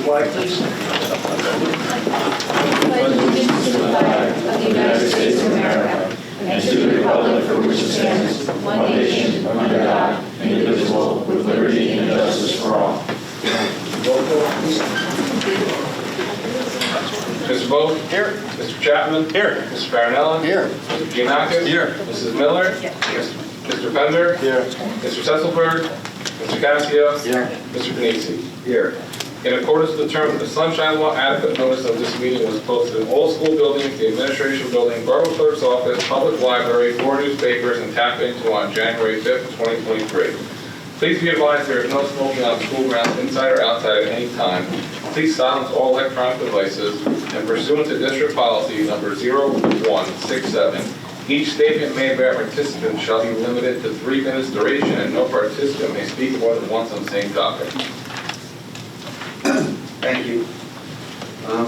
flag, please. Pledge allegiance to the flag of the United States of America and to the republic for which it stands, one nation, under God, indivisible, with liberty and justice for all. Roll call, please. Mr. Vogt? Here. Mr. Chapman? Here. Mr. Farinella? Here. Mr. Giannakis? Here. Mrs. Miller? Mr. Bender? Here. Mr. Sesselberg? Mr. Casio? Here. Mr. Panisi? Here. In accordance with the terms of the Sunshine Law, adequate notice of this meeting was posted in all school buildings, the administration building, borough clerk's office, public library, 4 newspapers, and tapped into on January 5th, 2023. Please be advised there is no smoking on school grounds inside or outside at any time. Please silence all electronic devices, and pursuant to district policy number 0167, each statement made by a participant shall be limited to 3 minutes duration, and no participant may speak more than once on the same topic. Thank you. No?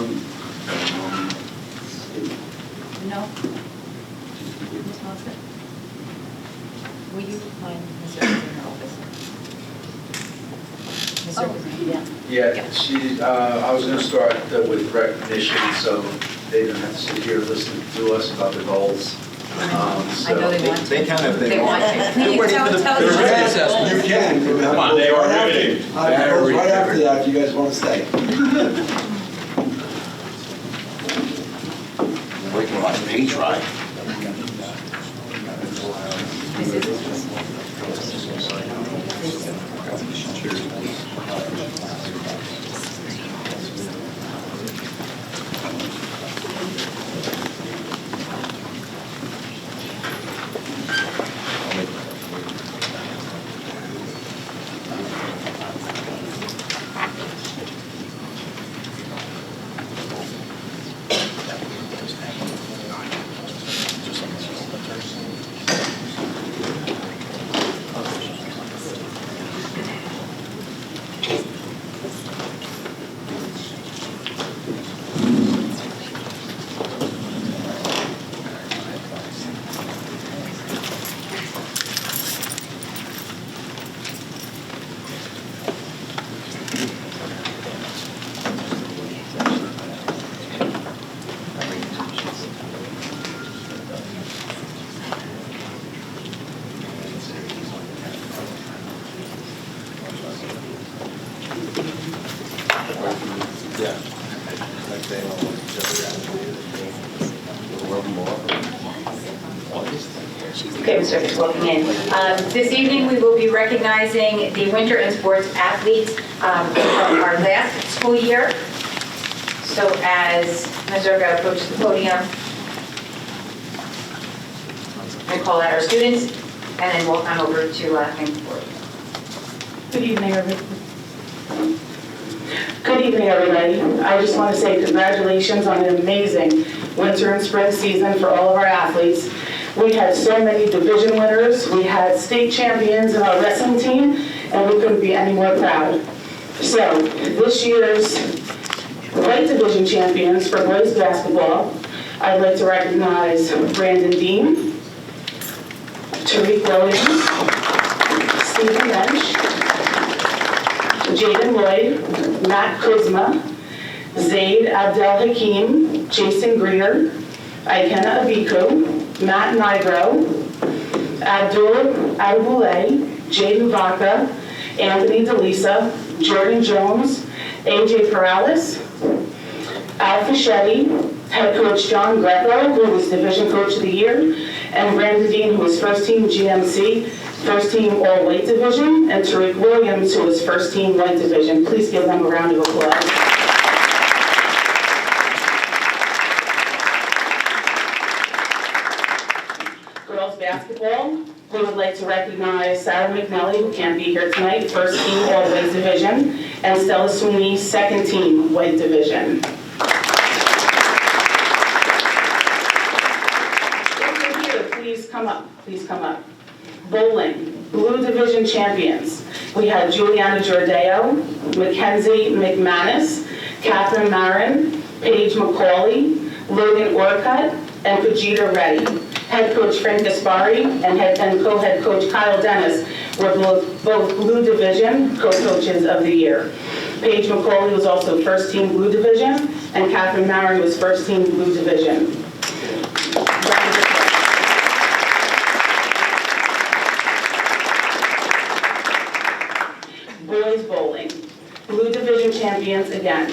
Ms. Monson? Will you find Ms. Evans in her office? Ms. Evans, yeah. Yeah, I was going to start with recognition, so they don't have to sit here listening to us about the goals. I know they want to. They kind of, They want to. They're ready for the- Tell they're us. ready to assess. You can. Come on, they are ready. Right after that, if you guys want to stay. We can watch Peach ride. Ms. Evans. Okay, Mr. Evans, welcome in. This evening, we will be recognizing the winter and sports athletes from our last school year. So as Ms. Zerga approaches the podium, we'll call out our students, and then we'll come over to thank the board. Good evening, everybody. Good evening, everybody. I just want to say congratulations on an amazing winter and spring season for all of our athletes. We had so many division winners. We had state champions in our wrestling team, and we couldn't be any more proud. So this year's white division champions for boys basketball, I'd like to recognize Brandon Dean, Tariq Williams, Stephen Lynch, Jaden Lloyd, Matt Kuzma, Zaid Abdel Hakim, Jason Greer, Ikenna Abiku, Matt Nigro, Abdul Adeboulay, Jaden Vaca, Anthony DeLisa, Jordan Jones, AJ Perales, Al Fischetti, head coach John Greco, who was Division Coach of the Year, and Brandon Dean, who was first team GMC, first team all weight division, and Tariq Williams, who was first team white division. Please give them a round of applause. Girls basketball, we would like to recognize Sarah McNally, who can't be here tonight, first team all weight division, and Stella Sweeney, second team white division. If you're here, please come up, please come up. Bowling, blue division champions. We had Juliana Jordeo, Mackenzie McManus, Catherine Marin, Paige McCauley, Logan Orcutt, and Fajita Reddy. Head coach Frank Gaspari and co-head coach Kyle Dennis were both blue division co-coaches of the year. Paige McCauley was also first team Blue Division, and Catherine Marin was first team Blue Division. Boys bowling, Blue Division champions again.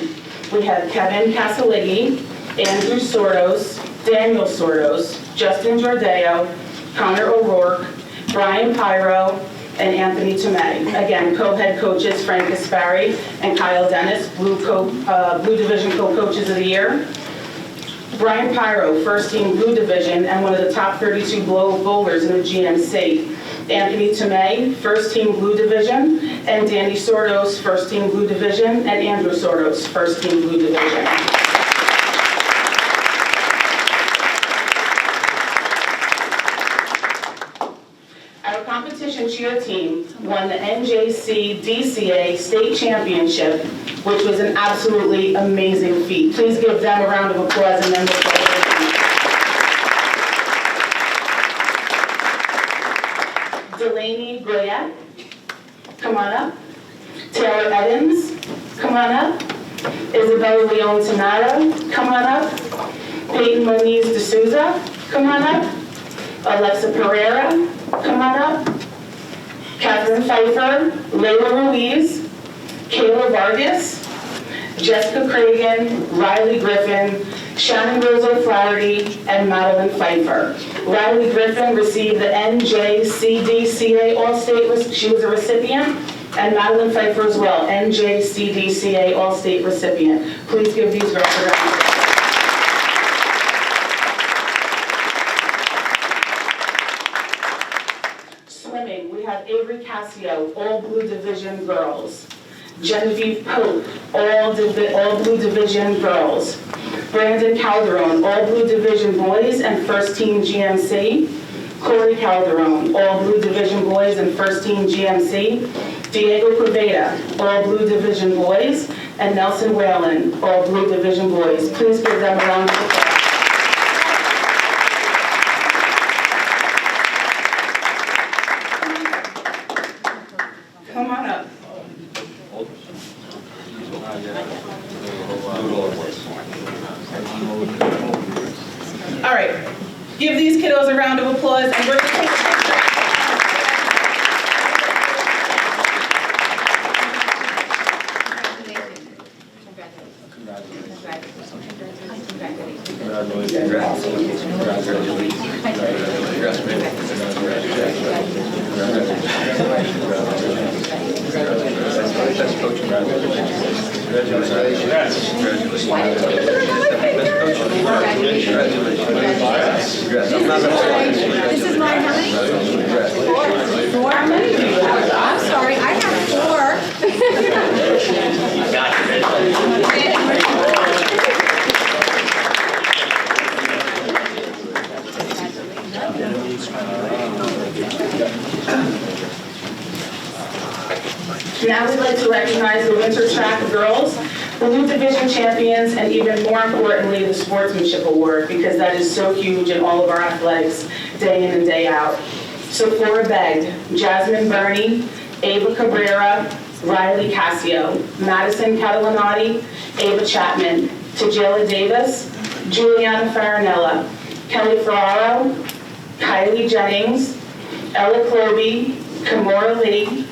We have Kevin Casalighi, Andrew Sordos, Daniel Sordos, Justin Jordeo, Connor O'Rourke, Brian Pyro, and Anthony Tomei. Again, co-head coaches Frank Gaspari and Kyle Dennis, Blue Division co-coaches of the year. Brian Pyro, first team Blue Division and one of the top 32 bowlers in the GMC. Anthony Tomei, first team Blue Division, and Danny Sordos, first team Blue Division, and Andrew Sordos, first team Blue Division. Our competition cheer team won the NJC DCA State Championship, which was an absolutely amazing feat. Please give them a round of applause and then we'll play their team. Delaney Goyette, come on up. Taylor Evans, come on up. Isabella Leon Tomato, come on up. Peyton Moniz D'Souza, come on up. Alexa Pereira, come on up. Catherine Pfeiffer, Layla Ruiz, Kayla Vargas, Jessica Cragen, Riley Griffin, Shannon Rose O'Flaherty, and Madeline Pfeiffer. Riley Griffin received the NJCDCA All-State, she was a recipient, and Madeline Pfeiffer as well, NJCDCA All-State recipient. Please give these girls a round. Swimming, we have Avery Cassio, all Blue Division girls. Genevieve Pope, all Blue Division girls. Brandon Calderon, all Blue Division boys and first team GMC. Corey Calderon, all Blue Division boys and first team GMC. Diego Queveda, all Blue Division boys. And Nelson Whalen, all Blue Division boys. Please give them a round of applause. Come on up. All right, give these kiddos a round of applause and we're going to take a picture. This is mine, how many? Four? How many do you have? I'm sorry, I have four. Now we'd like to recognize the winter track girls, Blue Division champions, and even more importantly, the Sportsmanship Award, because that is so huge in all of our athletics, day in and day out. Sephora Begg, Jasmine Burney, Ava Cabrera, Riley Cassio, Madison Catalanati, Ava Chapman, Tajela Davis, Juliana Farinella, Kelly Ferraro, Kylie Jennings, Ella Cloby, Kimora Lee,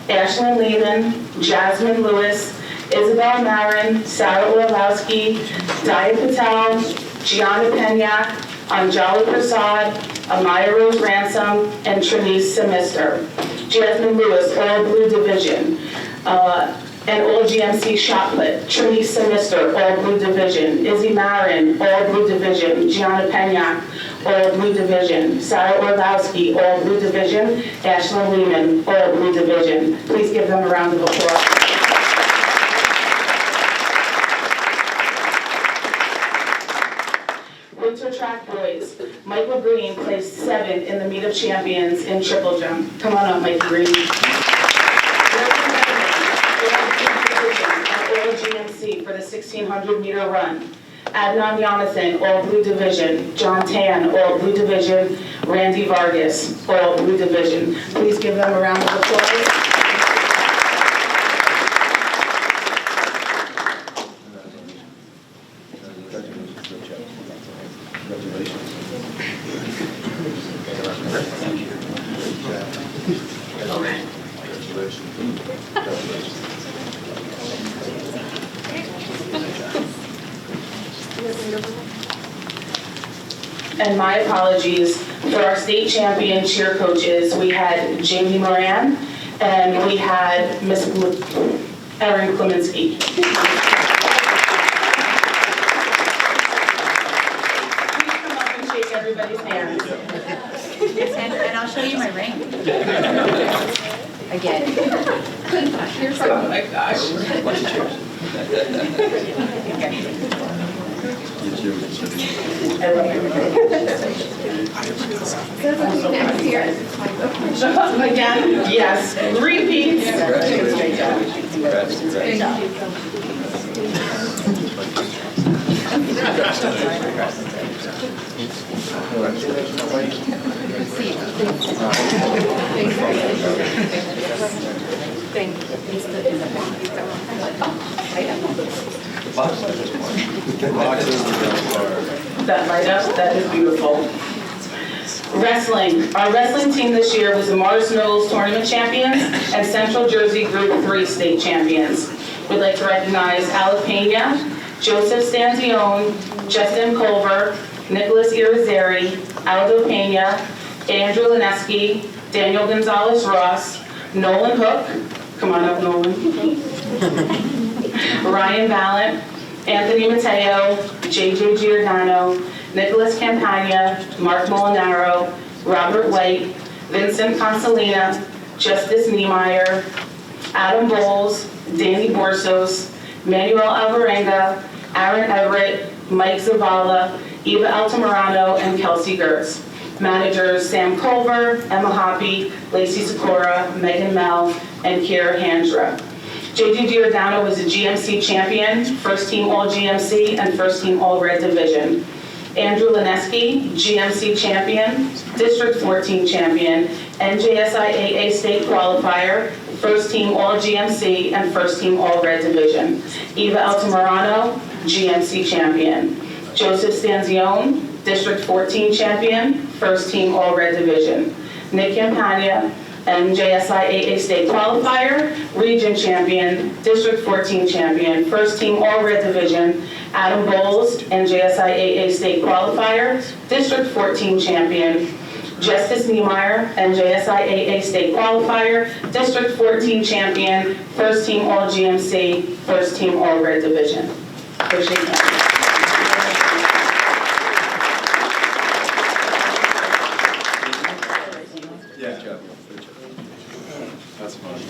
Ashlyn Lehman, Jasmine Lewis, Isabel Marin, Sarah Orlowski, Daya Patel, Gianna Penyak, Anjali Prasad, Amaya Rose Ransom, and Trinice Semister. Jasmine Lewis, all Blue Division, and all GMC shot put. Trinice Semister, all Blue Division. Izzy Marin, all Blue Division. Gianna Penyak, all Blue Division. Sarah Orlowski, all Blue Division. Ashlyn Lehman, all Blue Division. Please give them a round of applause. Winter track boys. Michael Green placed 7th in the Meet of Champions in triple jump. Come on up, Mikey Green. All GMC for the 1600 meter run. Adnan Jonathan, all Blue Division. John Tan, all Blue Division. Randy Vargas, all Blue Division. Please give them a round of applause. And my apologies, for our state champion cheer coaches, we had Jamie Moran and we had Miss Erin Kleminski. Please come up and shake everybody's hands. And I'll show you my ring. Again. Oh my gosh. Again, yes, repeats. That light up, that is beautiful. Wrestling. Our wrestling team this year was the Morris Knolls Tournament Champions and Central Jersey Group 3 State Champions. We'd like to recognize Alec Pena, Joseph Stanzione, Justin Culver, Nicholas Irizarry, Aldo Pena, Andrew Lineski, Daniel Gonzalez Ross, Nolan Hook, come on up Nolan, Ryan Ballant, Anthony Mateo, JJ Giordano, Nicholas Campagna, Mark Molinaro, Robert White, Vincent Consolina, Justice Niemeyer, Adam Bowles, Danny Borsos, Manuel Alvarenga, Aaron Everett, Mike Zavala, Eva Altamirano, and Kelsey Gertz. Managers Sam Culver, Emma Hoppy, Lacey Sikora, Megan Mel, and Kiera Handra. JJ Giordano was a GMC champion, first team all GMC, and first team all red division. Andrew Lineski, GMC champion, District 14 champion, NJSIAA state qualifier, first team all GMC, and first team all red division. Eva Altamirano, GMC champion. Joseph Stanzione, District 14 champion, first team all red division. Nick Campagna, NJSIAA state qualifier, region champion, District 14 champion, first team all red division. Adam Bowles, NJSIAA state qualifier, District 14 champion. Justice Niemeyer, NJSIAA state qualifier, District 14 champion, first team all GMC, first team all red division. Appreciate that. That's fun.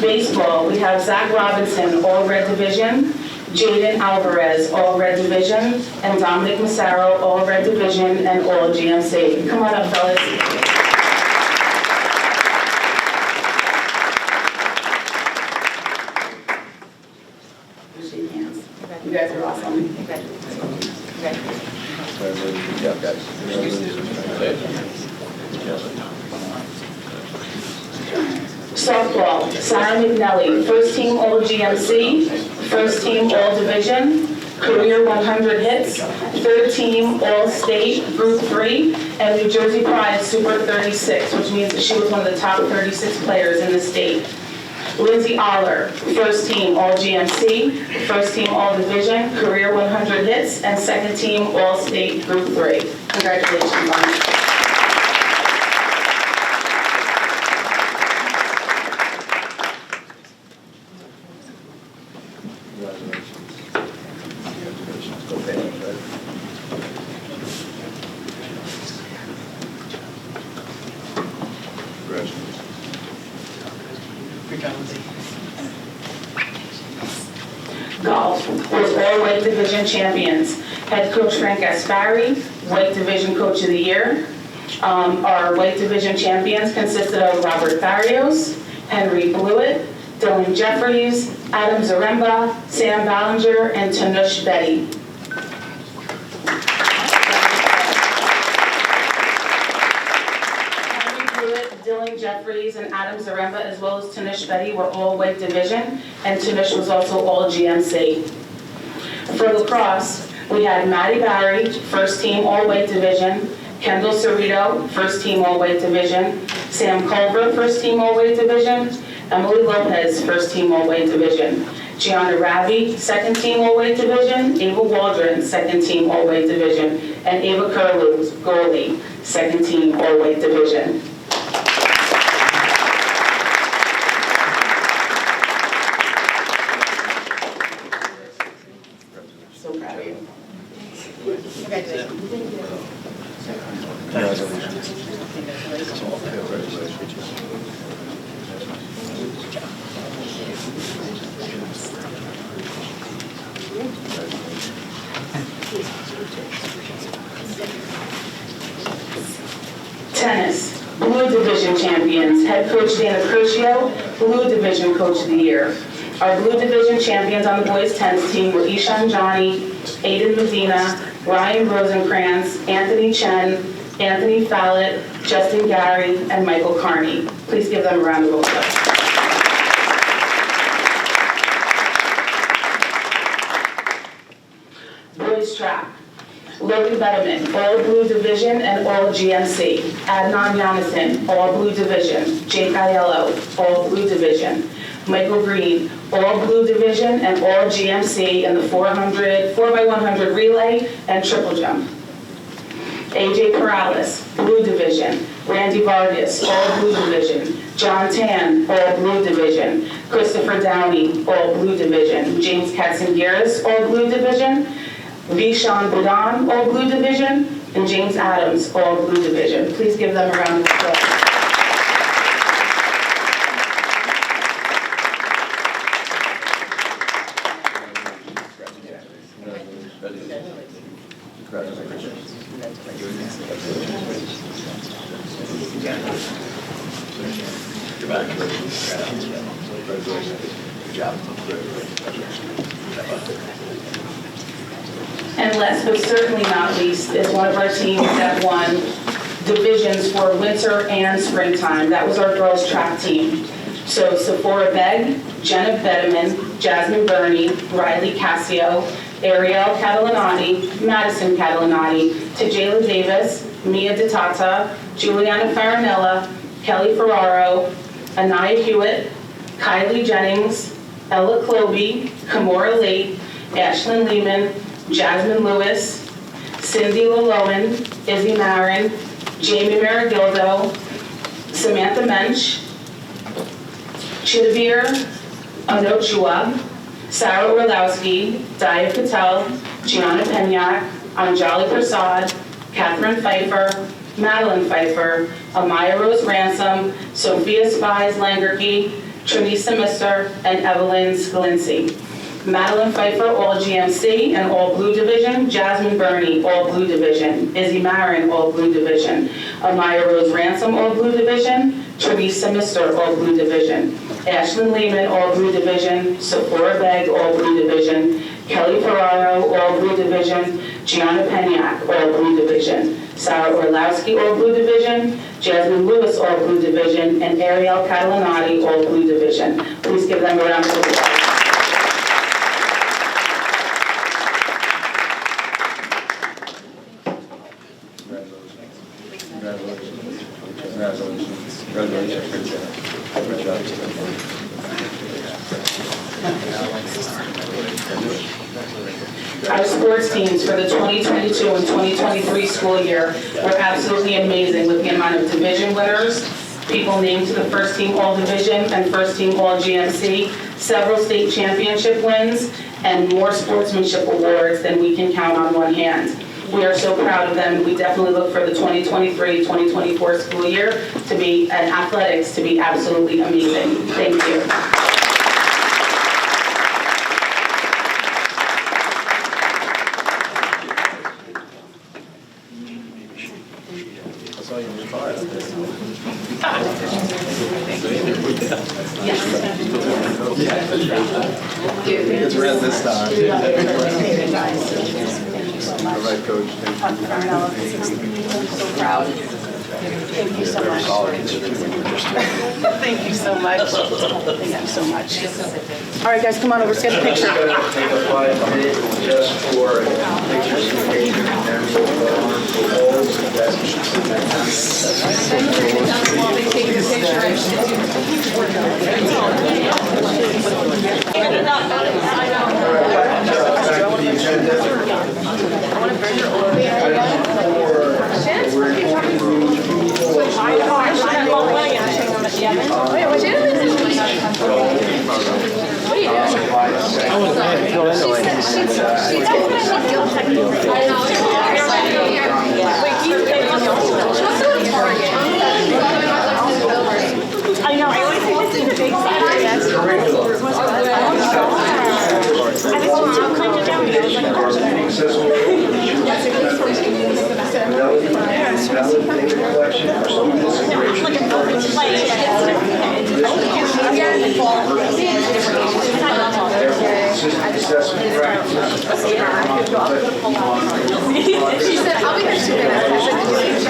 Baseball, we have Zach Robinson, all red division, Jaden Alvarez, all red division, and Dominic Massaro, all red division and all GMC. Come on up, fellas. Shake hands. You guys are awesome. Softball, Sarah McNelly, first team all GMC, first team all division, career 100 hits, third team all state, group 3, and New Jersey Pride Super 36, which means that she was one of the top 36 players in the state. Lindsay Aller, first team all GMC, first team all division, career 100 hits, and second team all state, group 3. Congratulations on that. Golf was all White Division champions. Head coach Frank Gaspari, White Division Coach of the Year. Our White Division champions consisted of Robert Barrios, Henry Blewett, Dylan Jeffries, Adam Zaremba, Sam Ballinger, and Tanush Betty. Dylan Jeffries and Adam Zaremba, as well as Tanush Betty, were all White Division, and Tanush was also all GMC. For lacrosse, We had Maddie Barry, first team all-weight division, Kendall Cerrito, first team all-weight division, Sam Culver, first team all-weight division, Emily Lopez, first team all-weight division, Gianna Ravi, second team all-weight division, Ava Waldron, second team all-weight division, and Ava Curlew, goalie, second team all-weight division. So proud of you. Tennis, Blue Division champions, head coach Dana Crucio, Blue Division Coach of the Year. Our Blue Division champions on the boys tennis team were Ishan Johnny, Aiden Medina, Ryan Rosenkrantz, Anthony Chen, Anthony Fallett, Justin Gary, and Michael Carney. Please give them a round of applause. Boys track. Logan Betterman, all Blue Division and all GMC. Adnan Yanison, all Blue Division. Jake Aiello, all Blue Division. Michael Green, all Blue Division and all GMC in the 4x100 relay and triple jump. AJ Corrales, Blue Division. Randy Vargas, all Blue Division. John Tan, all Blue Division. Christopher Downey, all Blue Division. James Katzengiris, all Blue Division. Vishan Budan, all Blue Division, and James Adams, all Blue Division. Please give them a round of applause. And last but certainly not least is one of our teams that won divisions for winter and springtime. That was our girls track team. So Sephora Begg, Jenna Betterman, Jasmine Burney, Riley Cassio, Ariel Catalanati, Madison Catalanati, Tajayla Davis, Mia DeTata, Juliana Farinella, Kelly Ferraro, Anaya Hewitt, Kylie Jennings, Ella Cloby, Kamora Late, Ashlyn Lehman, Jasmine Lewis, Cindy Lalowen, Izzy Marin, Jamie Maragildo, Samantha Mensch, Chidavir Anochua, Sarah Orlowski, Daya Patel, Gianna Penyak, Anjali Prasad, Catherine Pfeiffer, Madeline Pfeiffer, Amaya Rose Ransom, Sophia Spies Langerke, Trinisa Mister, and Evelyn Scalinci. Madeline Pfeiffer, all GMC and all Blue Division. Jasmine Burney, all Blue Division. Izzy Marin, all Blue Division. Amaya Rose Ransom, all Blue Division. Trinisa Mister, all Blue Division. Ashlyn Lehman, all Blue Division. Sephora Begg, all Blue Division. Kelly Ferraro, all Blue Division. Gianna Penyak, all Blue Division. Sarah Orlowski, all Blue Division. Jasmine Lewis, all Blue Division. And Ariel Catalanati, all Blue Division. Please give them a round of applause. Our sports teams for the 2022 and 2023 school year were absolutely amazing with the amount of division winners, people named to the first team all division and first team all GMC, several state championship wins, and more sportsmanship awards than we can count on one hand. We are so proud of them. We definitely look for the 2023-2024 school year to be, and athletics to be absolutely amazing. Thank you. It's red this time. All right, Coach. I'm so proud. Thank you so much. Thank you so much. Thank you so much. All right, guys, come on over. Let's get a picture. Take a 5-minute just for pictures of Adrian and then we'll go on to polls and back to the agenda. I know, I always think it's in the big side. Assessment practices. She said, I'll be here 2 minutes.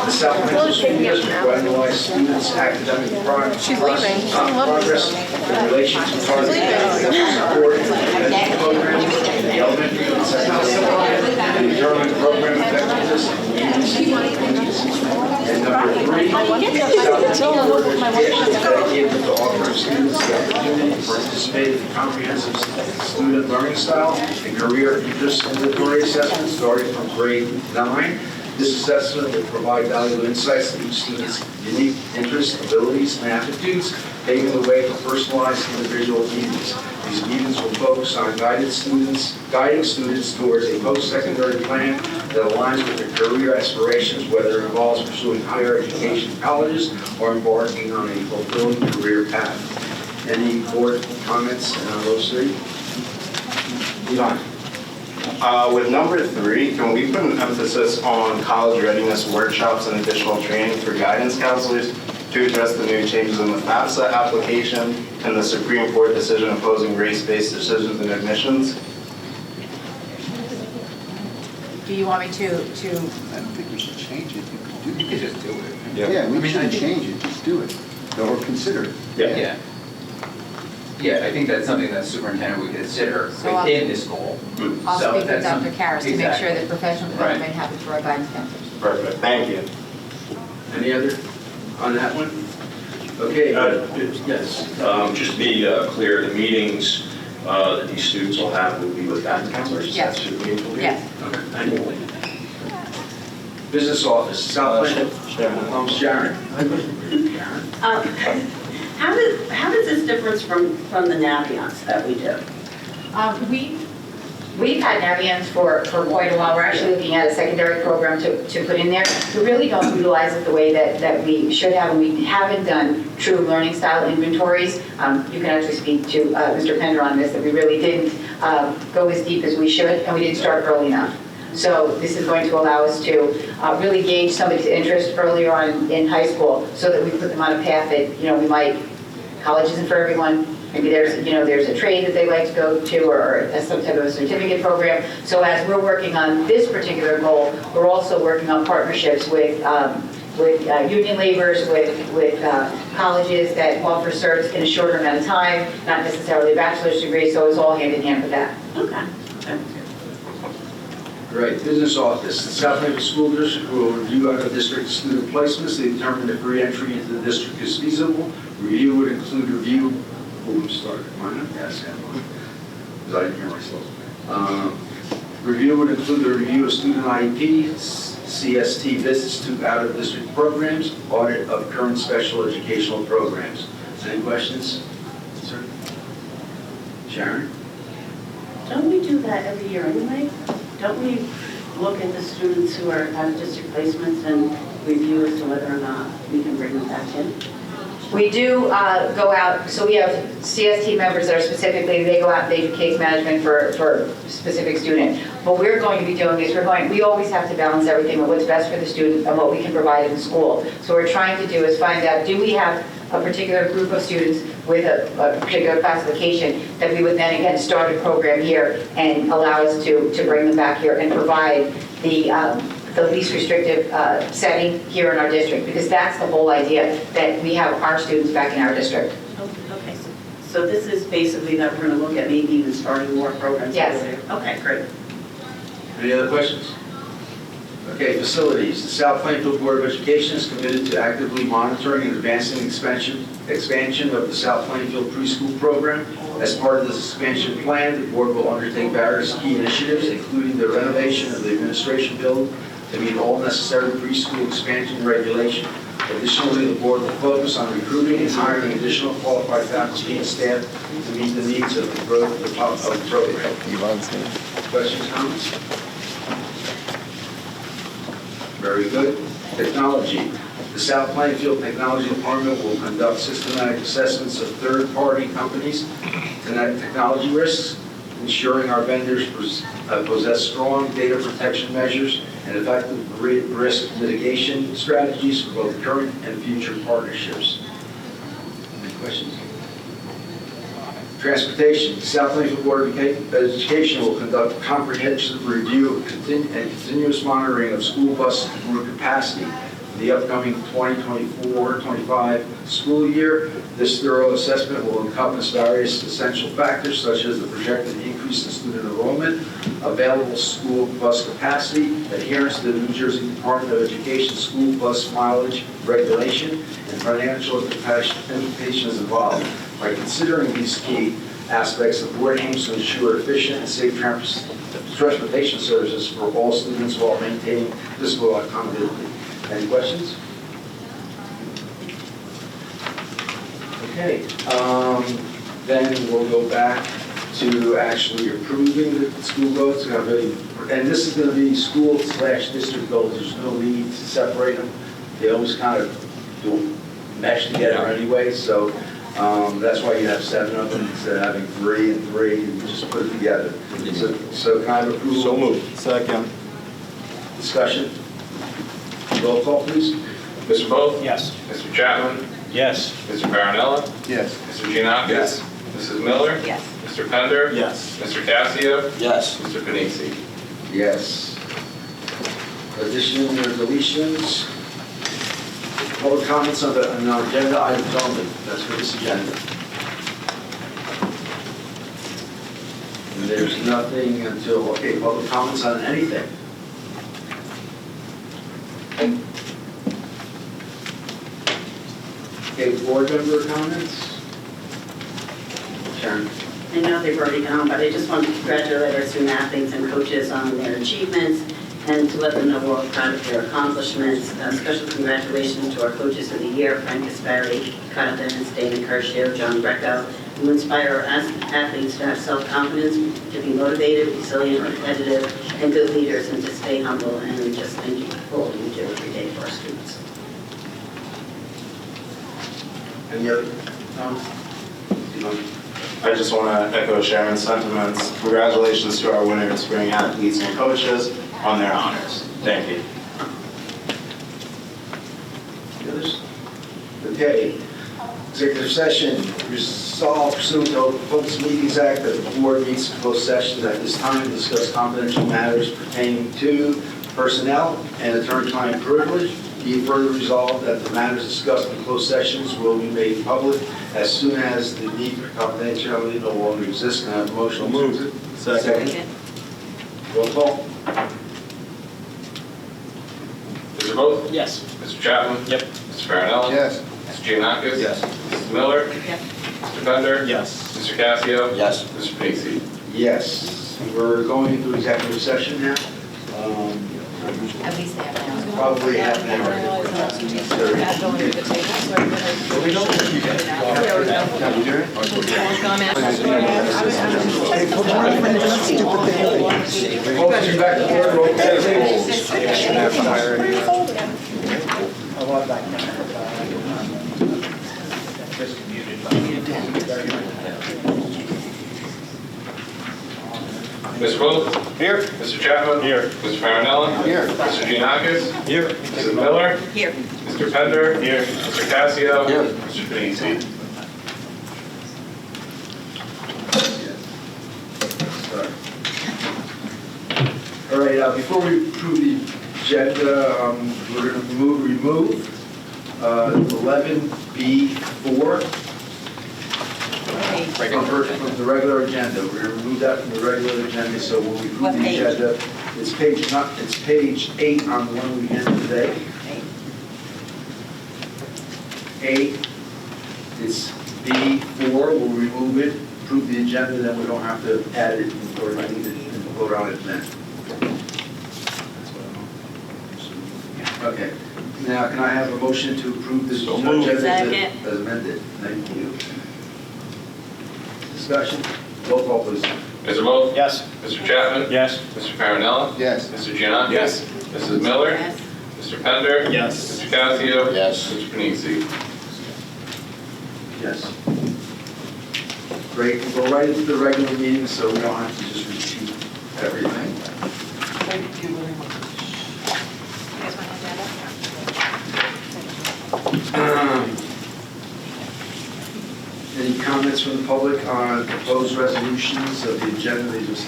The South Middle School District will analyze students' academic progress in relation to targeted support and programs in the elementary and secondary level, and determine program effectiveness and number 3, South Middle Board of Education is dedicated to offering students the opportunity to participate in comprehensive student learning style and career interest inventory assessments starting from grade 9. This assessment will provide valuable insights to each student's unique interests, abilities, and aptitudes, paving the way for personalized individual meetings. These meetings will focus on guiding students towards a post-secondary plan that aligns with their career aspirations, whether it involves pursuing higher education colleges or embarking on a fulfilling career path. Any board comments on those three? Yvonne? With number 3, can we put an emphasis on college readiness workshops and additional training for guidance counselors to address the new changes in the FAFSA application and the Supreme Court decision opposing race-based decisions in admissions? Do you want me to? I don't think we should change it. You could just do it. Yeah, we shouldn't change it, just do it, or consider it. Yeah. Yeah, I think that's something that superintendent would consider So I'll- within this goal. I'll So speak with that's Dr. Karas to make sure exactly. that professional development happens for our guidance counselors. Perfect, thank you. Any other on that one? Okay, yes. Just to be clear, the meetings that these students will have will be with guidance counselors? Yes. That's what meetings will be? Yes. Annually. Business office, South Sharon. Sharon. How does this difference from the Naviance that we do? We've had Naviance for quite a while. We're actually looking at a secondary program to put in there. We really don't utilize it the way that we should have, and we haven't done true learning style inventories. You can actually speak to Mr. Pender on this, that we really didn't go as deep as we should, and we didn't start early enough. So this is going to allow us to really gauge somebody's interest earlier on in high school so that we put them on a path that, we might, college isn't for everyone. Maybe there's a trade that they like to go to or some type of a certificate program. So as we're working on this particular goal, we're also working on partnerships with union laborers, with colleges that offer certs in a shorter amount of time, not necessarily a bachelor's degree, so it's all hand in hand with that. Okay. Right, business office, the South Haven School District will review out-of-district student placements to determine if re-entry into the district is feasible. Review would include review, yes, because I didn't hear myself. Review would include the review of student IEP, CST visits to out-of-district programs, audit of current special educational programs. Any questions? Sir? Sharon? Don't we do that every year anyway? Don't we look at the students who are out of district placements and review as to whether or not we can bring them back in? We do go out, so we have CST members that are specifically, they go out and they do case management for a specific student. What we're going to be doing is we always have to balance everything with what's best for the student and what we can provide in the school. So what we're trying to do is find out, do we have a particular group of students with a particular classification that we would then again start a program here and allow us to bring them back here and provide the least restrictive setting here in our district, because that's the whole idea, that we have our students back in our district. Okay, so this is basically that we're going to look at maybe even starting more programs. Yes. over there. Okay, great. Any other questions? Okay, facilities. The South Plainfield Board of Education is committed to actively monitoring and advancing expansion of the South Plainfield preschool program. As part of this expansion plan, the board will undertake various key initiatives, including the renovation of the administration building to meet all necessary preschool expansion regulation. Additionally, the board will focus on recruiting and hiring additional qualified faculty and staff to meet the needs of the growth of the program. Questions, comments? Very good. Technology. The South Plainfield Technology Department will conduct systematic assessments of third-party companies' technology risks, ensuring our vendors possess strong data protection measures and effective risk mitigation strategies for both current and future partnerships. Any questions? Transportation. The South Plainfield Board of Education will conduct a comprehensive review and continuous monitoring of school bus route capacity for the upcoming 2024-25 school year. This thorough assessment will encompass various essential factors such as the projected increase in student enrollment, available school bus capacity, adherence to the New Jersey Department of Education school bus mileage regulation, and financial implications involved. By considering these key aspects, the board aims to ensure efficient and safe transportation services for all students while maintaining physical accountability. Any questions? Okay, then we'll go back to actually approving the school goals. And this is going to be school/district goals. There's no need to separate them. They always kind of do mesh together anyway, so that's why you have 7 of them instead of having 3 and 3. You just put it together. So can I have approval? So moved. Second. Discussion? Roll call, please. Mr. Both? Yes. Mr. Chapman? Yes. Mr. Marinella? Yes. Mr. Giannakis? Yes. Mrs. Miller? Yes. Mr. Pender? Yes. Mr. Tassio? Yes. Mr. Panisi? Yes. Additions or deletions? Public comments on the agenda items only. That's for this agenda. And there's nothing until, okay, public comments on anything. Okay, board member comments? Sharon? I know they've already gone, but I just want to congratulate our student athletes and coaches on their achievements and to let them know we're all proud of their accomplishments. Special congratulations to our coaches of the year, Frank Gaspari, Kyle Dennis, Dana Kershio, John Greco, who inspire our athletes to have self-confidence, to be motivated, resilient, competitive, and good leaders, and to stay humble, and just thank you for all you do every day for our students. Any other comments? I just want to echo Sharon's sentiments. Congratulations to our winter and spring athletes and coaches on their honors. Thank you. The others? Okay. Executive session, resolved pursuant to Open Public Meetings Act that the board meets in closed session at this time to discuss confidential matters pertaining to personnel and attorney-client privilege. Be it further resolved that the matters discussed in closed sessions will be made public as soon as the need for confidentiality no longer exists. Can I have a motion? Moved. Second. Roll call. Mr. Both? Yes. Mr. Chapman? Yep. Mr. Marinella? Yes. Mr. Giannakis? Yes. Mrs. Miller? Yes. Mr. Pender? Yes. Mr. Tassio? Yes. Mr. Panisi? Yes. We're going into executive session now. At least they have now. Probably half an hour. Motion back to third, roll call. just muted. Mr. Vogt? Here. Mr. Chapman? Here. Mr. Marinella? Here. Mr. Giannakis? Here. Mrs. Miller? Here. Mr. Pender? Here. Mr. Casio? Here. Mr. Panisi? All right, before we approve the agenda, we're going to remove 11B4 from the regular agenda. We're going to remove that from the regular agenda, so when we approve What the page? agenda, it's page 8 on the one we handled today. 8, it's B4, we'll remove it, approve the agenda, then we don't have to add it or need it and vote on it then. Okay, now can I have a motion to approve this So moved. agenda Second. as amended? Thank you. Discussion, roll call please. Mr. Vogt? Yes. Mr. Chapman? Yes. Mr. Marinella? Yes. Mr. Giannakis? Yes. Mrs. Miller? Yes. Mr. Pender? Yes. Mr. Casio? Yes. Mr. Panisi? Yes. Great, we'll go right into the regular meeting, so we don't have to just repeat everything. Thank you very much. Any comments from the public on proposed resolutions of the agenda they just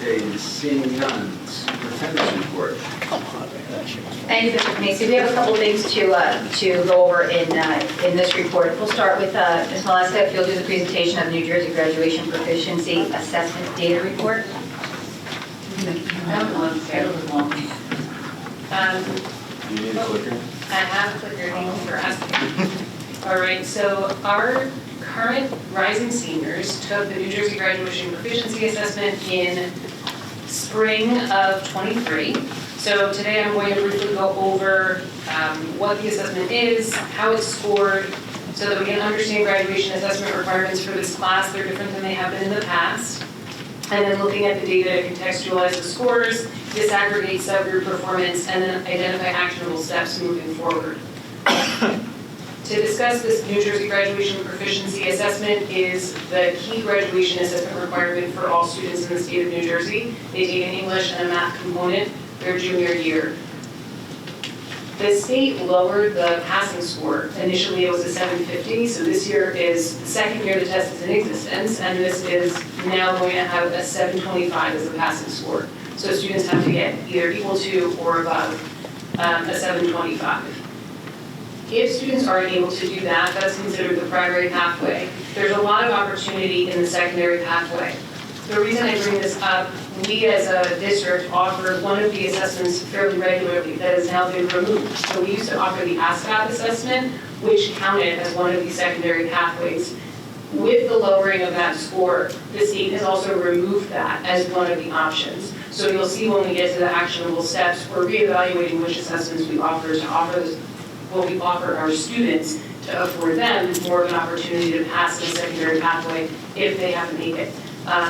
Okay, seeing none, superintendent's report. Thank you, Mr. Panisi. We have a couple things to go over in this report. We'll start with Ms. Maleska, if you'll do the presentation of New Jersey Graduation Proficiency Assessment Data Report. You need a clicker? I have a clicker, thank you for asking. All right, so our current rising seniors took the New Jersey Graduation Proficiency Assessment in spring of '23. So today I'm going to briefly go over what the assessment is, how it's scored, so that we can understand graduation assessment requirements for this class. They're different than they have been in the past. And then looking at the data to contextualize the scores, disaggregate subgroup performance, and then identify actionable steps moving forward. To discuss this New Jersey Graduation Proficiency Assessment is the key graduation assessment requirement for all students in the state of New Jersey. They take an English and a math component their junior year. The state lowered the passing score. Initially it was a 750, so this year is the second year the test is in existence, and this is now going to have a 725 as the passing score. So students have to get either equal to or above a 725. If students aren't able to do that, that's considered the primary pathway. There's a lot of opportunity in the secondary pathway. The reason I bring this up, we as a district offered one of the assessments fairly regularly that has now been removed. So we used to offer the ASVAB assessment, which counted as one of the secondary pathways. With the lowering of that score, the state has also removed that as one of the options. So you'll see when we get to the actionable steps, we're reevaluating which assessments we offer what we offer our students to afford them more of an opportunity to pass the secondary pathway if they have to make it.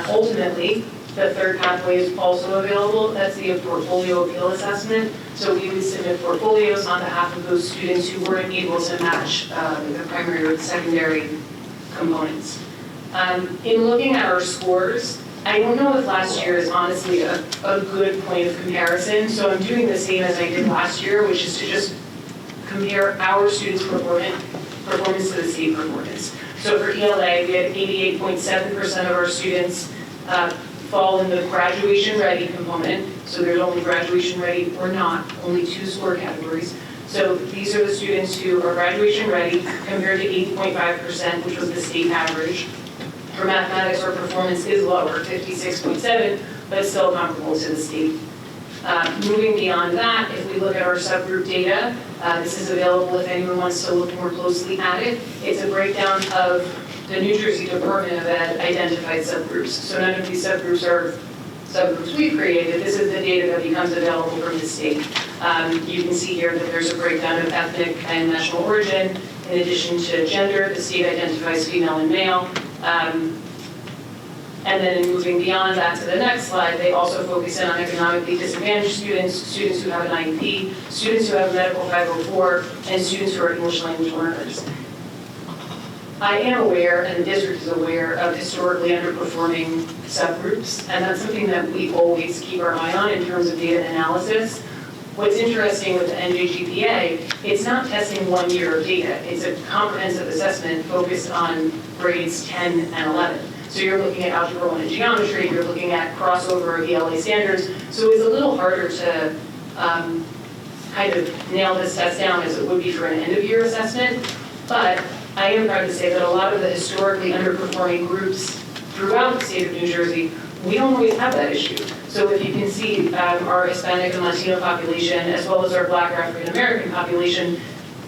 Ultimately, the third pathway is also available. That's the portfolio appeal assessment. So we would submit portfolios on behalf of those students who weren't able to match the primary or the secondary components. In looking at our scores, I don't know if last year is honestly a good point of comparison. So I'm doing the same as I did last year, which is to just compare our students' performance to the state performance. So for ELA, we had 88.7% of our students fall in the graduation ready component. So there's only graduation ready or not, only 2 score categories. So these are the students who are graduation ready compared to 8.5%, which was the state average. For mathematics, our performance is lower, 56.7, but still comparable to the state. Moving beyond that, if we look at our subgroup data, this is available if anyone wants to look more closely at it. It's a breakdown of the New Jersey Department of Ed identified subgroups. So none of these subgroups are subgroups we've created. This is the data that becomes available from the state. You can see here that there's a breakdown of ethnic and national origin. In addition to gender, the state identifies female and male. And then in moving beyond that to the next slide, they also focus in on economically disadvantaged students, students who have an IEP, students who have a medical 504, and students who are English language learners. I am aware, and the district is aware, of historically underperforming subgroups, and that's something that we always keep our eye on in terms of data analysis. What's interesting with the NJGPA, it's not testing 1 year of data. It's a comprehensive assessment focused on grades 10 and 11. So you're looking at Algebra 1 and geometry, you're looking at crossover of ELA standards, so it's a little harder to kind of nail this test down as it would be for an end-of-year assessment, but I am proud to say that a lot of the historically underperforming groups throughout the state of New Jersey, we don't always have that issue. So if you can see our Hispanic and Latino population, as well as our Black or African American population,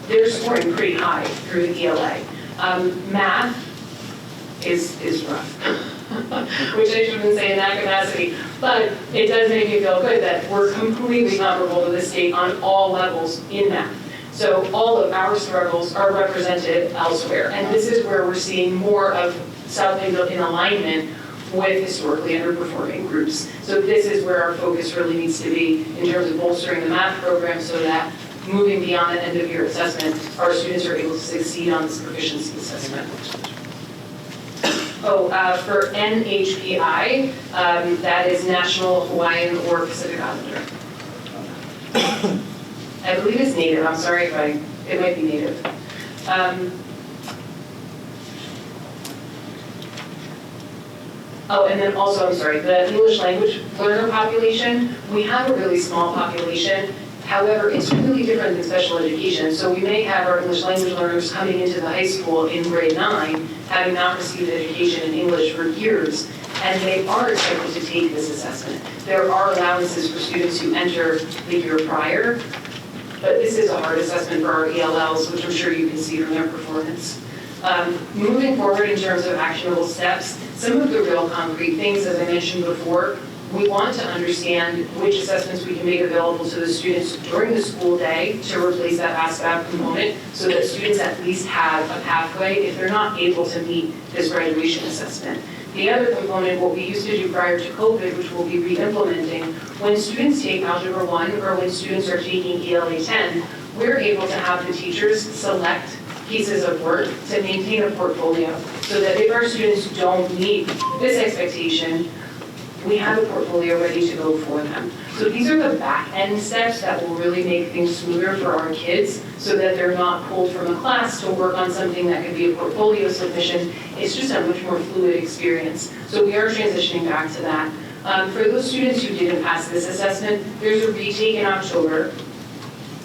they're scoring pretty high through the ELA. Math is rough, which I shouldn't say in that capacity, but it does make me feel good that we're completely comparable to the state on all levels in math. So all of our struggles are represented elsewhere, and this is where we're seeing more of South Plainfield in alignment with historically underperforming groups. So this is where our focus really needs to be in terms of bolstering the math program so that moving beyond the end-of-year assessment, our students are able to succeed on this proficiency assessment. For NHPI, that is National Hawaiian or Pacific Islander. I believe it's native, I'm sorry if it might be native. And then also, I'm sorry, the English language learner population, we have a really small population. However, it's really different than special education. So we may have our English language learners coming into the high school in grade 9, having not received education in English for years, and they are expected to take this assessment. There are allowances for students who enter the year prior, but this is a hard assessment for our ELLs, which I'm sure you can see from their performance. Moving forward in terms of actionable steps, some of the real concrete things, as I mentioned before, we want to understand which assessments we can make available to the students during the school day to replace that ASVAB component so that students at least have a pathway if they're not able to meet this graduation assessment. The other component, what we used to do prior to COVID, which we'll be re-implementing, when students take Algebra 1 or when students are taking ELA 10, we're able to have the teachers select pieces of work to maintain a portfolio so that if our students don't meet this expectation, we have a portfolio ready to go for them. So these are the back end steps that will really make things smoother for our kids so that they're not pulled from a class to work on something that could be a portfolio submission. It's just a much more fluid experience. So we are transitioning back to that. For those students who didn't pass this assessment, there's a retake in October.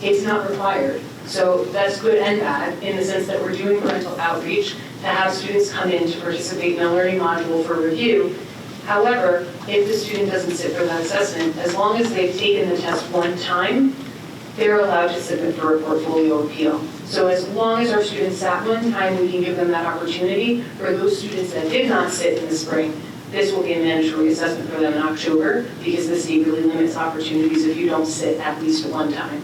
It's not required. So that's good and bad in the sense that we're doing parental outreach to have students come in to participate in a learning module for review. However, if the student doesn't sit for that assessment, as long as they've taken the test one time, they're allowed to submit for a portfolio appeal. So as long as our students sat one time, we can give them that opportunity. For those students that did not sit in the spring, this will be a mandatory assessment for them in October because the state really limits opportunities if you don't sit at least one time.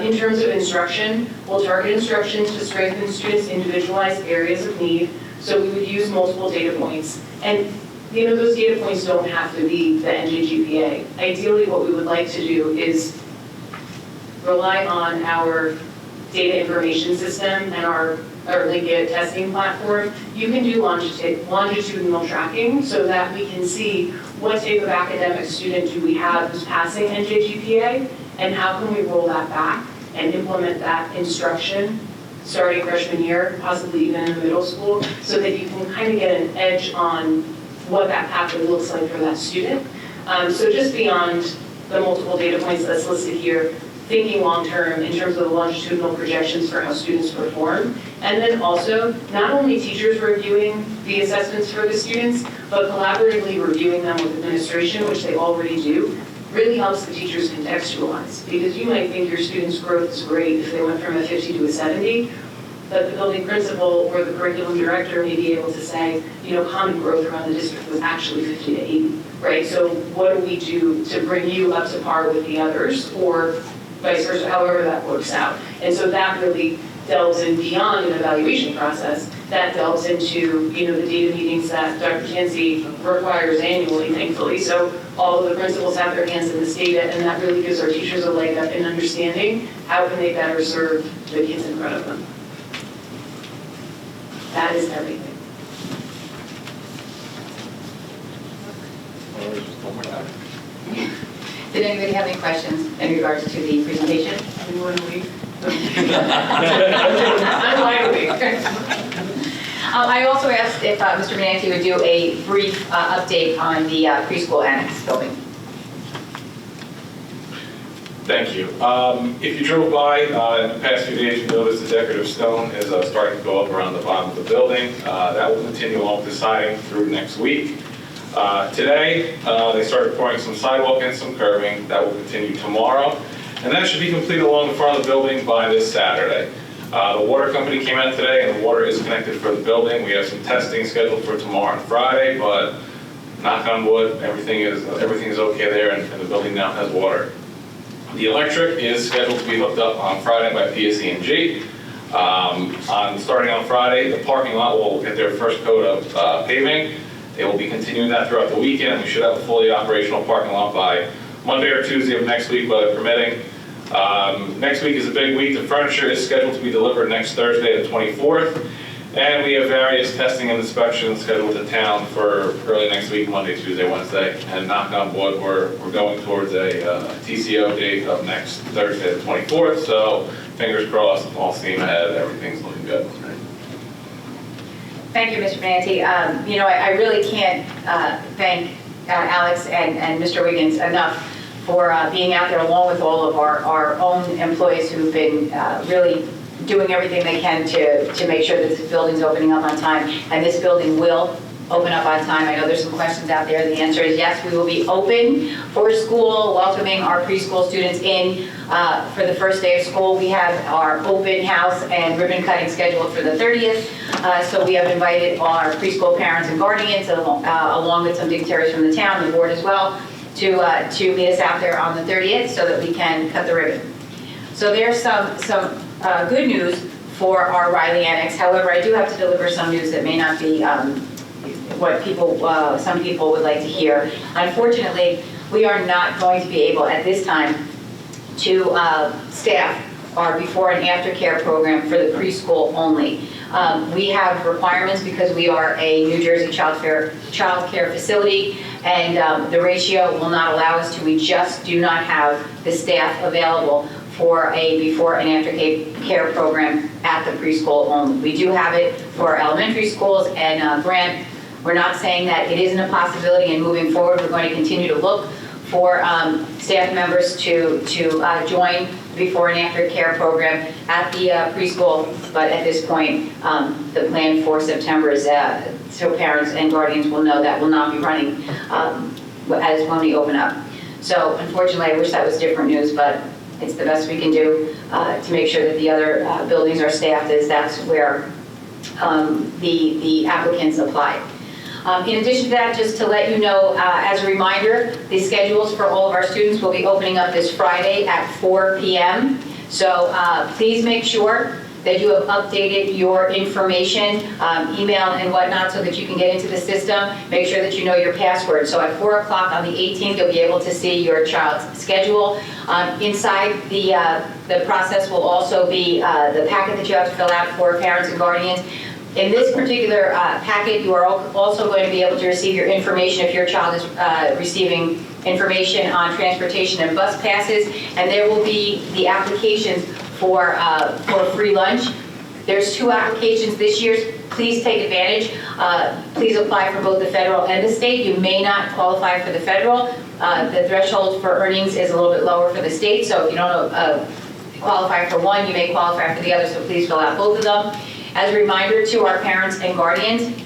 In terms of instruction, we'll target instruction to strengthen students' individualized areas of need. So we would use multiple data points. And those data points don't have to be the NJGPA. Ideally, what we would like to do is rely on our data information system and our Linkit testing platform. You can do longitudinal tracking so that we can see what type of academic student do we have who's passing NJGPA, and how can we roll that back and implement that instruction starting freshman year, possibly even in the middle school, so that you can kind of get an edge on what that pathway looks like for that student. So just beyond the multiple data points that's listed here, thinking long-term in terms of the longitudinal projections for how students perform, and then also not only teachers reviewing the assessments for the students, but collaboratively reviewing them with administration, which they already do, really helps the teachers contextualize. Because you might think your student's growth is great if they went from a 50 to a 70, but the building principal or the curriculum director may be able to say, common growth around the district was actually 50 to 80, right? So what do we do to bring you up to par with the others, or vice versa, however that works out. And so that really delves in beyond an evaluation process. That delves into, the data meetings that Dr. Kinsey requires annually, thankfully. So all of the principals have their hands in this data, and that really gives our teachers a leg up in understanding how can they better serve the kids in front of them. That is everything. Did anybody have any questions in regards to the presentation? Anyone leave? I'm wide awake. I also asked if Mr. Mananti would do a brief update on the preschool annex building. Thank you. If you drove by in the past few days, you noticed the decorative stone is starting to go up around the bottom of the building. That will continue along the siding through next week. Today, they started pouring some sidewalk and some curbing. That will continue tomorrow. And that should be complete along the front of the building by this Saturday. The water company came out today, and the water is connected for the building. We have some testing scheduled for tomorrow and Friday, but knock on wood, everything is okay there, and the building now has water. The electric is scheduled to be hooked up on Friday by PSE&G. Starting on Friday, the parking lot will get their first coat of paving. They will be continuing that throughout the weekend, and we should have a fully operational parking lot by Monday or Tuesday of next week, weather permitting. Next week is a big week. The furniture is scheduled to be delivered next Thursday, the 24th. And we have various testing and inspections scheduled in town for early next week, Monday, Tuesday, Wednesday. And knock on wood, we're going towards a TCO date of next Thursday, the 24th. So fingers crossed, all steam ahead, everything's looking good. Thank you, Mr. Mananti. I really can't thank Alex and Mr. Wiggins enough for being out there along with all of our own employees who've been really doing everything they can to make sure that this building's opening up on time. And this building will open up on time. I know there's some questions out there. The answer is yes, we will be open for school, welcoming our preschool students in for the first day of school. We have our open house and ribbon cutting scheduled for the 30th. So we have invited our preschool parents and guardians along with some dignitaries from the town, the board as well, to meet us out there on the 30th so that we can cut the ribbon. So there's some good news for our Riley Annex. However, I do have to deliver some news that may not be what some people would like to hear. Unfortunately, we are not going to be able at this time to staff our before and after care program for the preschool only. We have requirements because we are a New Jersey child care facility, and the ratio will not allow us to. We just do not have the staff available for a before and after care program at the preschool only. We do have it for elementary schools, and Grant, we're not saying that it isn't a possibility, and moving forward, we're going to continue to look for staff members to join the before and after care program at the preschool, but at this point, the plan for September is so parents and guardians will know that will not be running as when we open up. So unfortunately, I wish that was different news, but it's the best we can do to make sure that the other buildings are staffed, as that's where the applicants apply. In addition to that, just to let you know, as a reminder, the schedules for all of our students will be opening up this Friday at 4 p.m. So please make sure that you have updated your information, email and whatnot, so that you can get into the system. Make sure that you know your password. So at 4 o'clock on the 18th, you'll be able to see your child's schedule. Inside the process will also be the packet that you have to fill out for parents and guardians. In this particular packet, you are also going to be able to receive your information if your child is receiving information on transportation and bus passes, and there will be the applications for free lunch. There's 2 applications this year. Please take advantage. Please apply for both the federal and the state. You may not qualify for the federal. The threshold for earnings is a little bit lower for the state, so if you don't qualify for one, you may qualify for the other, so please fill out both of them. As a reminder to our parents and guardians,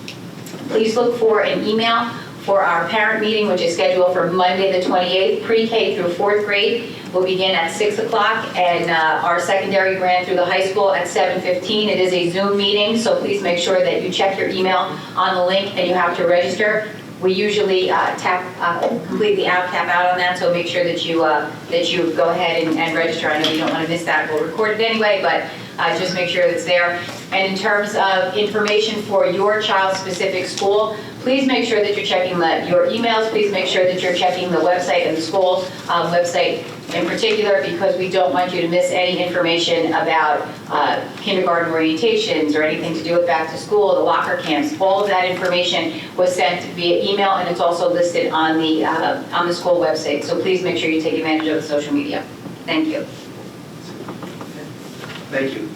please look for an email for our parent meeting, which is scheduled for Monday the 28th. Pre-K through 4th grade will begin at 6 o'clock, and our secondary grade through the high school at 7:15. It is a Zoom meeting, so please make sure that you check your email on the link, and you have to register. We usually completely cap out on that, so make sure that you go ahead and register. I know you don't want to miss that. We'll record it anyway, but just make sure it's there. And in terms of information for your child's specific school, please make sure that you're checking your emails. Please make sure that you're checking the website and the school website in particular, because we don't want you to miss any information about kindergarten orientations or anything to do with back to school, the locker camps. All of that information was sent via email, and it's also listed on the school website. So please make sure you take advantage of the social media. Thank you. Thank you.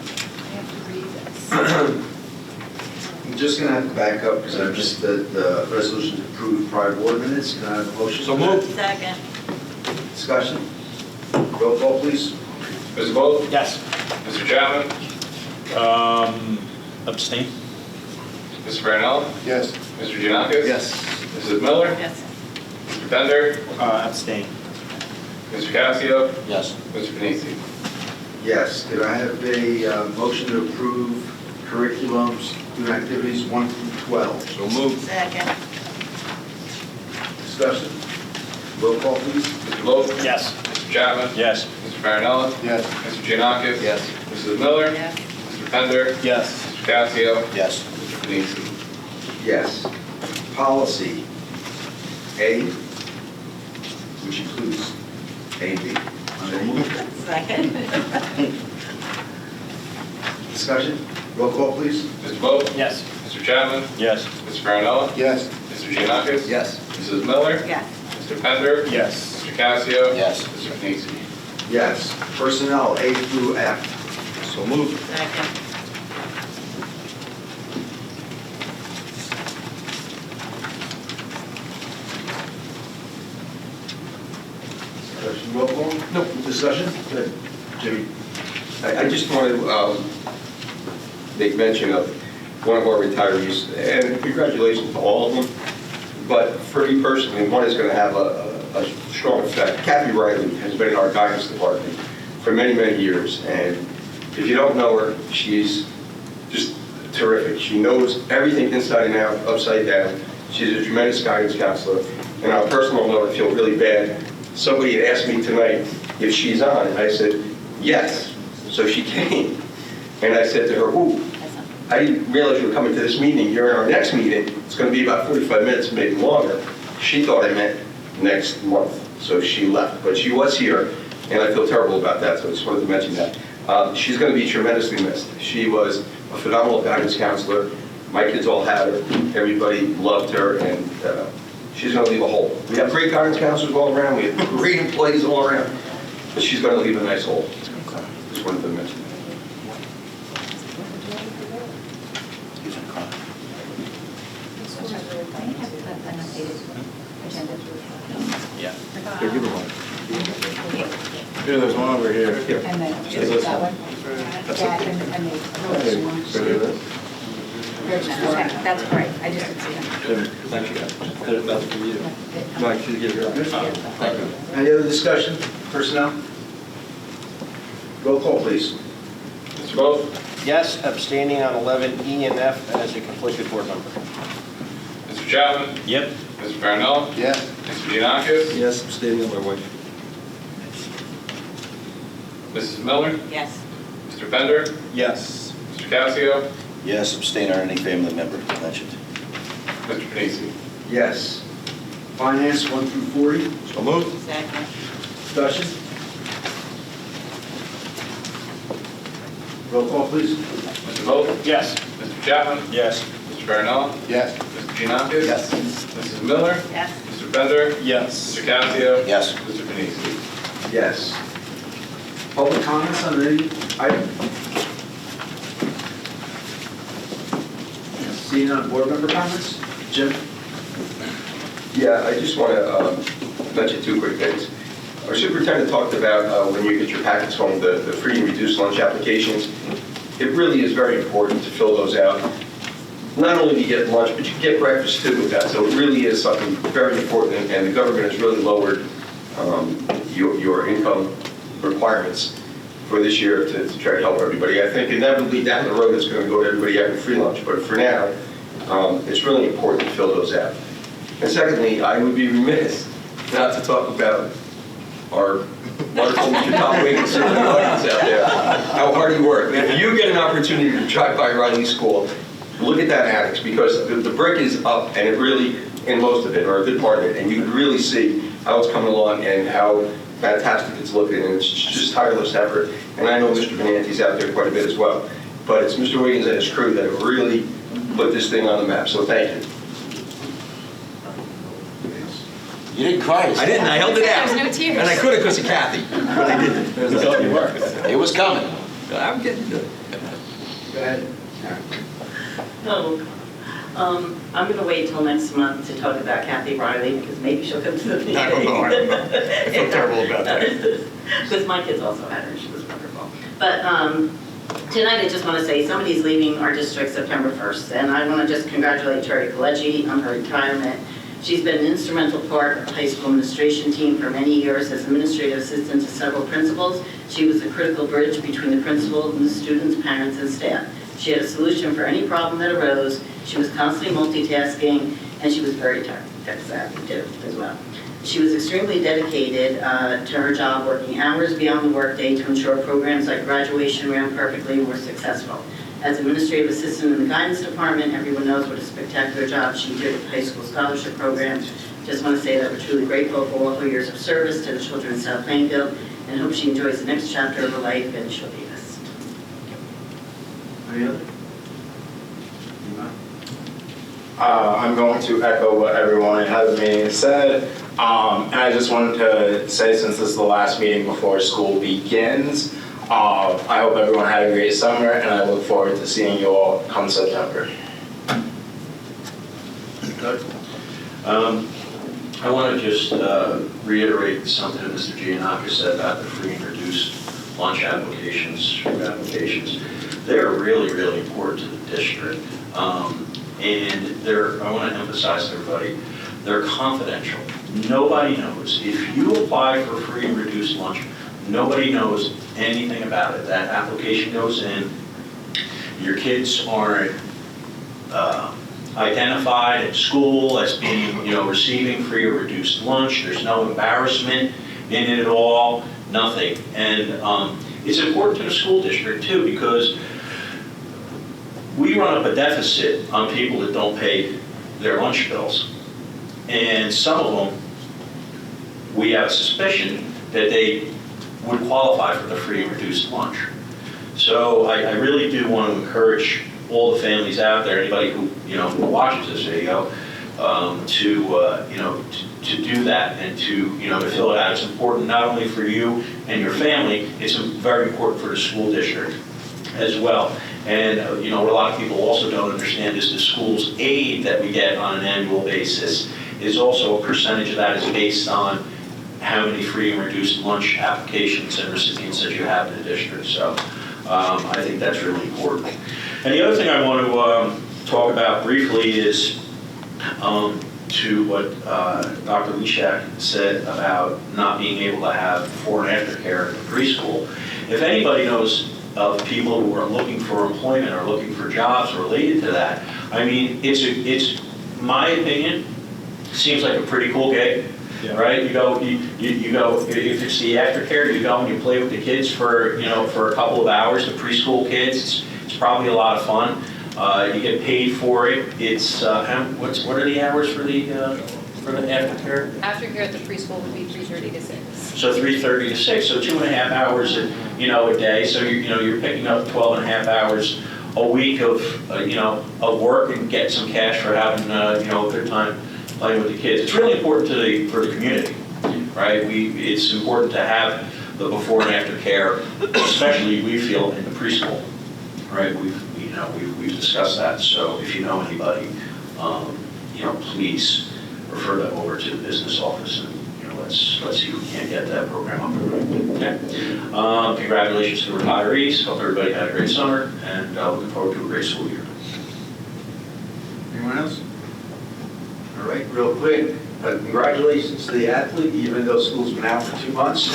I'm just going to have to back up because I missed the resolution to approve prior board minutes. Can I have a motion? So moved. Second. Discussion? Roll call, please. Mr. Vogt? Yes. Mr. Chapman? Abstain? Mr. Marinello? Yes. Mr. Giannakis? Yes. Mrs. Miller? Yes. Mr. Bender? Abstain. Mr. Casio? Yes. Mr. Panisi? Yes. Could I have a motion to approve curriculums, student activities 1 through 12? So moved. Second. Discussion? Roll call, please. Mr. Vogt? Yes. Mr. Chapman? Yes. Mr. Marinello? Yes. Mr. Giannakis? Yes. Mrs. Miller? Yes. Mr. Bender? Yes. Mr. Casio? Yes. Mr. Panisi? Yes. Policy A, which includes A and B. Second. Discussion? Roll call, please. Mr. Vogt? Yes. Mr. Chapman? Yes. Mr. Marinello? Yes. Mr. Giannakis? Yes. Mrs. Miller? Yes. Mr. Bender? Yes. Mr. Casio? Yes. Mr. Panisi? Yes. Personnel A through F. So moved. Second. Discussion, roll call? No. Discussion? Good. Jimmy? I just want to make mention of one of our retirees, and congratulations to all of them. But for me personally, one is going to have a strong effect. Kathy Riley has been in our guidance department for many, many years. And if you don't know her, she's just terrific. She knows everything inside and out, upside down. She's a tremendous guidance counselor. And on a personal note, I feel really bad. Somebody had asked me tonight if she's on, and I said, yes. So she came. And I said to her, ooh, I didn't realize you were coming to this meeting. You're in our next meeting. It's going to be about 45 minutes, maybe longer. She thought I meant next month, so she left. But she was here, and I feel terrible about that, so I just wanted to mention that. She's going to be tremendously missed. She was a phenomenal guidance counselor. My kids all had her. Everybody loved her, and she's going to leave a hole. We have great guidance counselors all around. We have great employees all around, but she's going to leave a nice hole. Just wanted to mention that. Yeah. Here, give her one. Here, there's one over here. Here. And then, Just this that one. one? Yeah, and the, okay, that's great, I just didn't see that. Thank you. That's for you. Mike, should you give her? Any other discussion? Personnel? Roll call, please. Mr. Vogt? Yes, abstaining on 11E and F as a conflicted board member. Mr. Chapman? Yep. Mr. Marinello? Yes. Mr. Giannakis? Yes, abstaining on my wife. Mrs. Miller? Yes. Mr. Bender? Yes. Mr. Casio? Yes, abstain on any family member mentioned. Mr. Panisi? Yes. Finance 1 through 40. So moved. Second. Discussion? Roll call, please. Mr. Vogt? Yes. Mr. Chapman? Yes. Mr. Marinello? Yes. Mr. Giannakis? Yes. Mrs. Miller? Yes. Mr. Bender? Yes. Mr. Casio? Yes. Mr. Panisi? Yes. Public comments on any item? Seeing none, board member comments? Jim? Yeah, I just want to mention two quick things. Our superintendent talked about when you get your packets home, the free and reduced lunch applications. It really is very important to fill those out. Not only do you get lunch, but you get breakfast too with that. So it really is something very important, and the government has really lowered your income requirements for this year to try to help everybody. I think inevitably down the road it's going to go to everybody having free lunch, but for now, it's really important to fill those out. And secondly, I would be remiss not to talk about our wonderful Mr. Tom Wiggins in the audience out there. How hard he worked. If you get an opportunity to drive by Riley School, look at that annex, because the brick is up, and it really, in most of it, or a good part of it, and you can really see how it's coming along and how fantastic it's looking, and it's just tireless effort. And I know Mr. Benanti's out there quite a bit as well. But it's Mr. Wiggins and his crew that have really put this thing on the map, so thank you. You didn't cry. I didn't, I held it out. There's no tears. And I could have because of Kathy, but I didn't. It was coming. I'm getting to it. Go ahead. No, I'm going to wait till next month to talk about Kathy Riley, because maybe she'll come to the meeting. I don't know. I feel terrible about that. Because my kids also had her, and she was wonderful. But tonight, I just want to say, somebody's leaving our district September 1st, and I want to just congratulate Terry Pileggi on her retirement. She's been an instrumental part of the high school administration team for many years as administrative assistant to several principals. She was the critical bridge between the principal and the students, parents, and staff. She had a solution for any problem that arose. She was constantly multitasking, and she was very tech-savvy too, as well. She was extremely dedicated to her job, working hours beyond the workday to ensure programs like graduation ran perfectly and were successful. As administrative assistant in the guidance department, everyone knows what a spectacular job she did with the high school scholarship program. Just want to say that we're truly grateful for all her years of service to the children in South Plainfield, and hope she enjoys the next chapter of her life, and she'll be missed. Any other? I'm going to echo what everyone has been said. And I just wanted to say, since this is the last meeting before school begins, I hope everyone had a great summer, and I look forward to seeing you all come September. I want to just reiterate something that Mr. Giannakis said about the free and reduced lunch applications. They're really, really important to the district. And I want to emphasize to everybody, they're confidential. Nobody knows. If you apply for free and reduced lunch, nobody knows anything about it. That application goes in, your kids aren't identified at school as being, receiving free or reduced lunch. There's no embarrassment in it at all, nothing. And it's important to the school district too, because we run up a deficit on people that don't pay their lunch bills. And some of them, we have a suspicion that they would qualify for the free and reduced lunch. So I really do want to encourage all the families out there, anybody who who watches this video, to do that and to to fill it out. It's important not only for you and your family, it's very important for the school district as well. And what a lot of people also don't understand is the school's aid that we get on an annual basis is also a percentage of that is based on how many free and reduced lunch applications and recipients that you have in the district. So I think that's really important. And the other thing I want to talk about briefly is to what Dr. Leshak said about not being able to have before and after care in preschool. If anybody knows of people who are looking for employment or looking for jobs related to that, I mean, it's my opinion, seems like a pretty cool gig. Yeah. Right? You go, if it's the aftercare, you go and you play with the kids for, for a couple of hours, the preschool kids. It's probably a lot of fun. You get paid for it. It's, what are the hours for the aftercare? Aftercare at the preschool would be 3:30 to 6. So 3:30 to 6, so 2.5 hours, a day. So you're picking up 12.5 hours a week of, of work and get some cash for having, a good time playing with the kids. It's really important for the community, right? It's important to have the before and after care, especially we feel in the preschool, right? We've discussed that. So if you know anybody, please refer them over to the business office and let's see if we can't get that program up and running. Okay. Congratulations to the retirees. Hope everybody had a great summer and looking forward to a great school year. Anyone else? All right, real quick, congratulations to the athlete, even though school's been out for 2 months.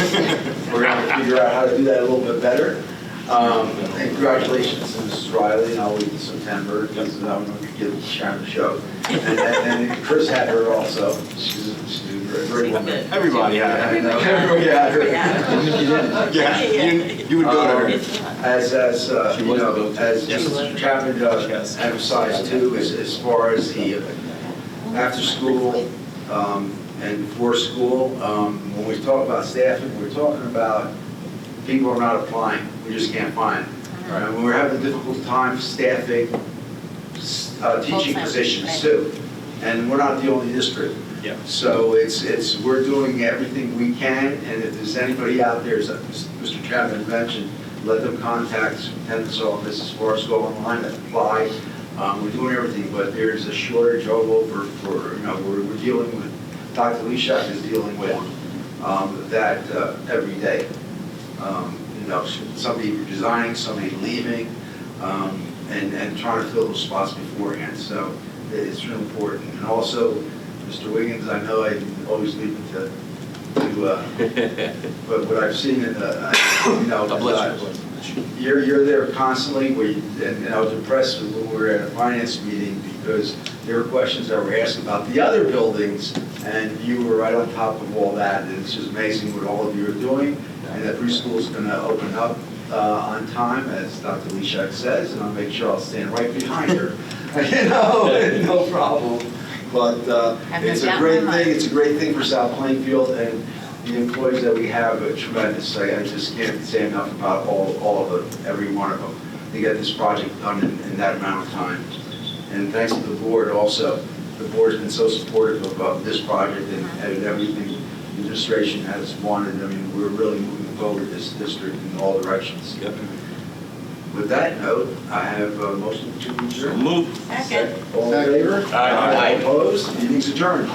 We're going to figure out how to do that a little bit better. And congratulations to Mrs. Riley, and I'll wait in September, because I'm going to give Sharon a show. And Chris had her also, she's a great woman. Everybody had I know, everybody had her. Yeah, you would go to her. As you know, as Mr. Chapman emphasized too, as far as the after school and before school, when we talk about staffing, we're talking about people are not applying, we just can't find them. And we're having a difficult time staffing teaching positions too. And we're not the only district. Yeah. So we're doing everything we can, and if there's anybody out there, as Mr. Chapman mentioned, let them contact the superintendent's office as far as go online and apply. We're doing everything, but there's a shortage all over for, we're dealing with, Dr. Leshak is dealing with that every day. Somebody resigning, somebody leaving, and trying to fill those spots beforehand. So it's really important. And also, Mr. Wiggins, I know I always leave it to but what I've seen in the, you're there constantly, and I was impressed with when we were at a finance meeting, because there were questions that were asked about the other buildings, and you were right on top of all that, and it's just amazing what all of you are doing, and that preschool is going to open up on time, as Dr. Leshak says, and I'll make sure I'll stand right behind her. No problem. But it's a great thing. It's a great thing for South Plainfield, and the employees that we have are tremendous. I just can't say enough about all of them, every one of them, to get this project done in that amount of time. And thanks to the board also. The board's been so supportive of this project and everything the administration has wanted. I mean, we're really moving forward this district in all directions. Yep. With that note, I have a motion to adjourn. Move. Second. All in favor? Aye. All opposed? Meeting's adjourned.